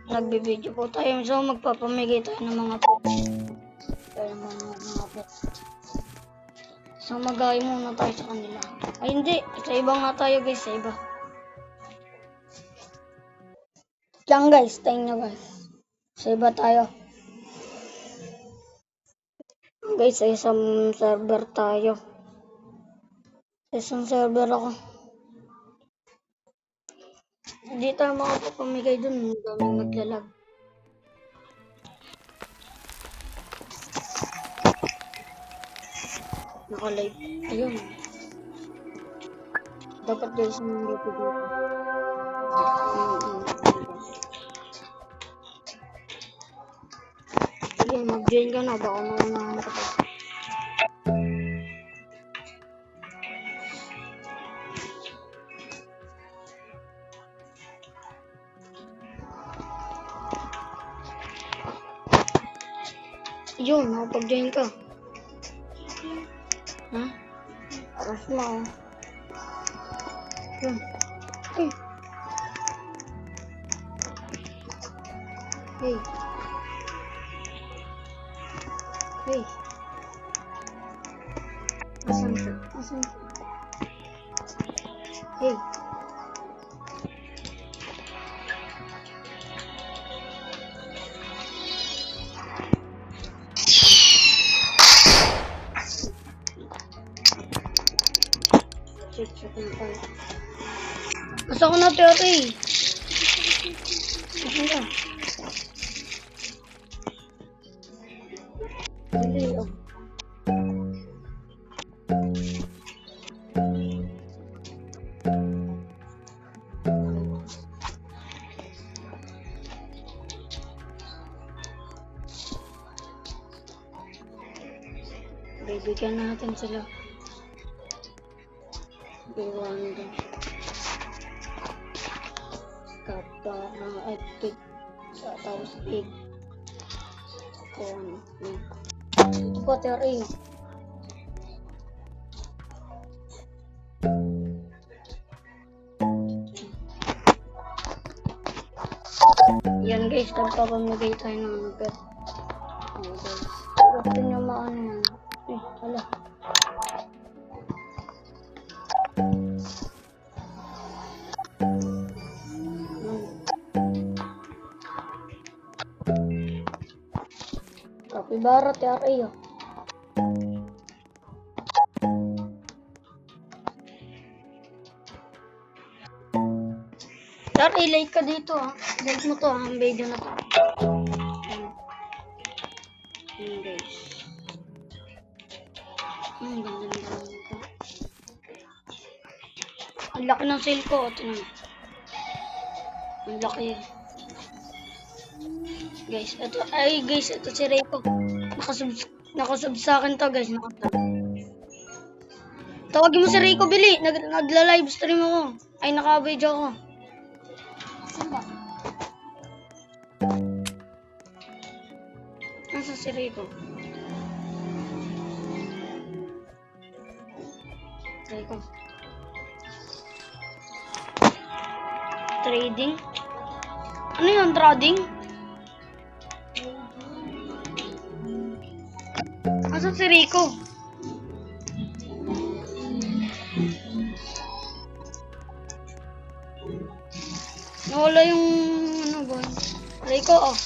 Nagbibideo po tayo. So, magpapamigay tayo ng mga pets. Tayo mga pets. So, mag-ay muna tayo sa kanila. Ay, hindi. Sa iba nga tayo, guys. Sa iba. Diyan, guys. Tayo nyo, guys. Sa iba tayo. Guys, sa isang server tayo. Sa isang server ako. Hindi tayo makapapamigay dun. Daming maglalag. Naka-live. Ayun. Dapat guys yung dito dito. Sige, mag-join ka na. Baka maunahan ka pa. Yun, makapag-join ka. Ha? Aras mo ako. Yun. Hey. Hey. Hey. Asan siya? Asan siya? Hey. Check mo tayo. Asa ko na Terry? Asan ka? Hindi oh. Bibigyan natin sila. Biwanda. Kapa ng epic. Sa tapos egg. Corn. Ito po, Terry. Yan guys, nagpapamigay tayo ng pet. Oh, guys. Gusto nyo maano yan. Hala. Capybara, Terry. Terry, like ka dito ha. Like mo to ha, ang video na to. Ayan guys. Ganda nito. Ang laki ng sale ko. Tingnan. Ang laki. Guys, ito. Ay guys, ito si Reiko. Nakasub sa akin to guys. Tawagin mo si Reiko, Bili. Nagla-live stream ako. Ay, naka-video ako. Saan ba? Nasa si Reiko? Reiko. Trading? Ano yun? Trading? Asan si Rico? Nawala yung ano ba? Rico, oh.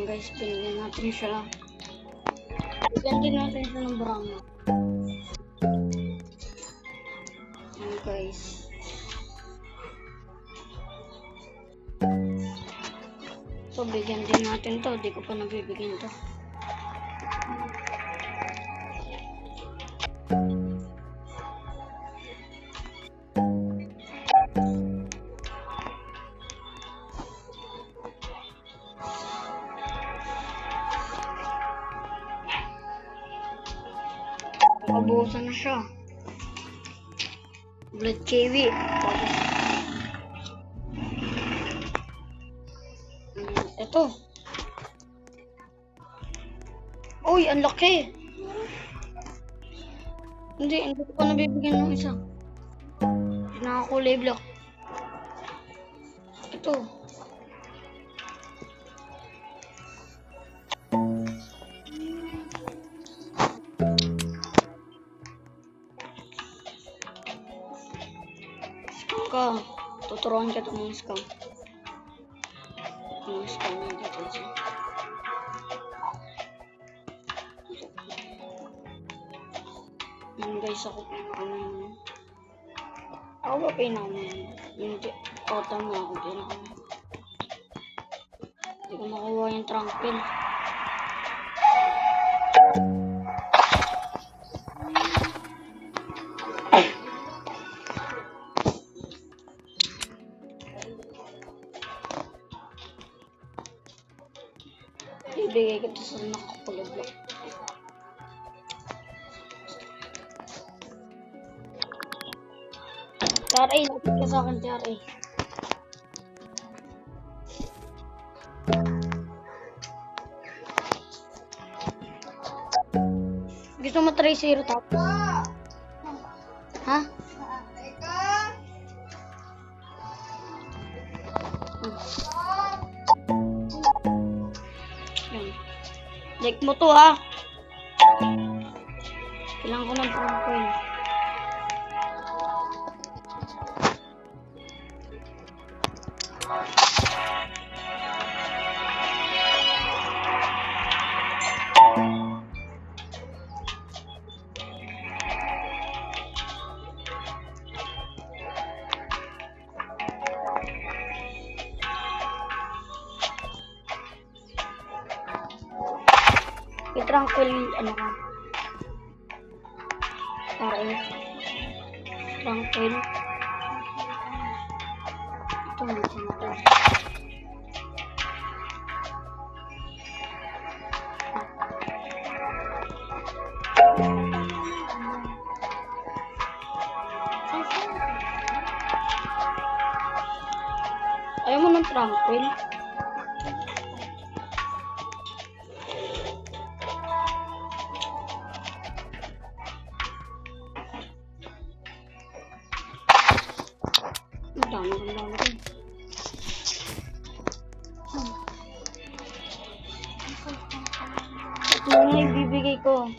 Guys, pinigyan natin siya. Bigyan din natin siya ng brama. Ayan guys. So, bigyan din natin to. Di ko pa nabibigyan to. Nakabuhusan na siya. Blood kiwi. Ito. Uy, ang laki. Hindi ko pa nabibigyan ng isa. Nakakulay block. Ito. Scam ka. Tuturuan ka ito mga scam. Mga scam na dito siya. Yan guys, ako pinakaman. Ako ba pinakaman? Hindi. O, tama ako pinakaman. Hindi ko makuha yung tranquil. Ibigay ko ito sa nakakulog. TRA, lapit ka sa akin, TRA. Gusto mo try zero top? Ha? Like mo to ha. Kailangan ko ng coin. Tranquil, ano ka? RF. Tranquil. Ito, dito na to. Ayaw mo ng tranquil? Dami rin. Ito na ibibigay ko.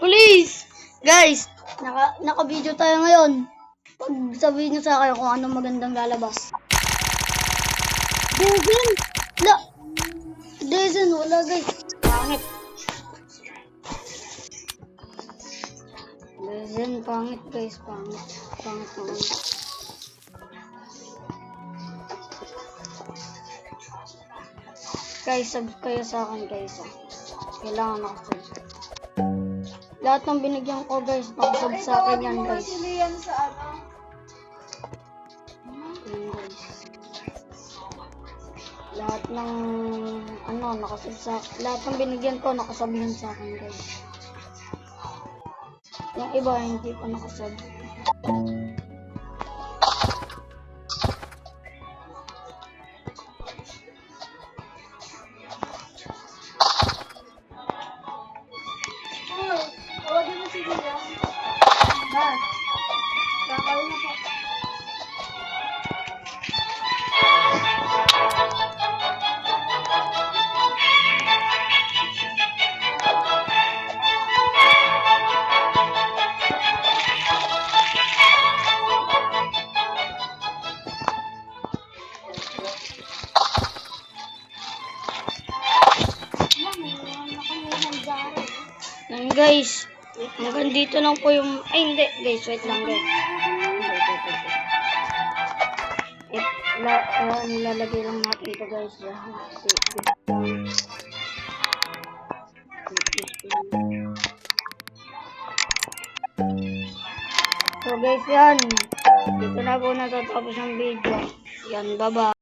Police! Guys, naka-video tayo ngayon. Pag sabihin nyo sa akin kung anong magandang lalabas. Dezen! Dezen, wala guys. Pangit. Dezen, pangit guys. Pangit. Pangit naman. Guys, sub kayo sa akin guys. Kailangan nakasub. Lahat ng binigyan ko guys, nakasub sa akin yan guys. Yan guys. Lahat ng nakasub sa lahat ng binigyan ko nakasabihin sa akin guys. Yung iba hindi pa nakasub. Yan guys, hanggang dito lang po yung, ay hindi guys, wait lang guys. Nilalagay lang natin ito guys. So guys yan. Dito na po natatapos ang video. Yan, bye bye.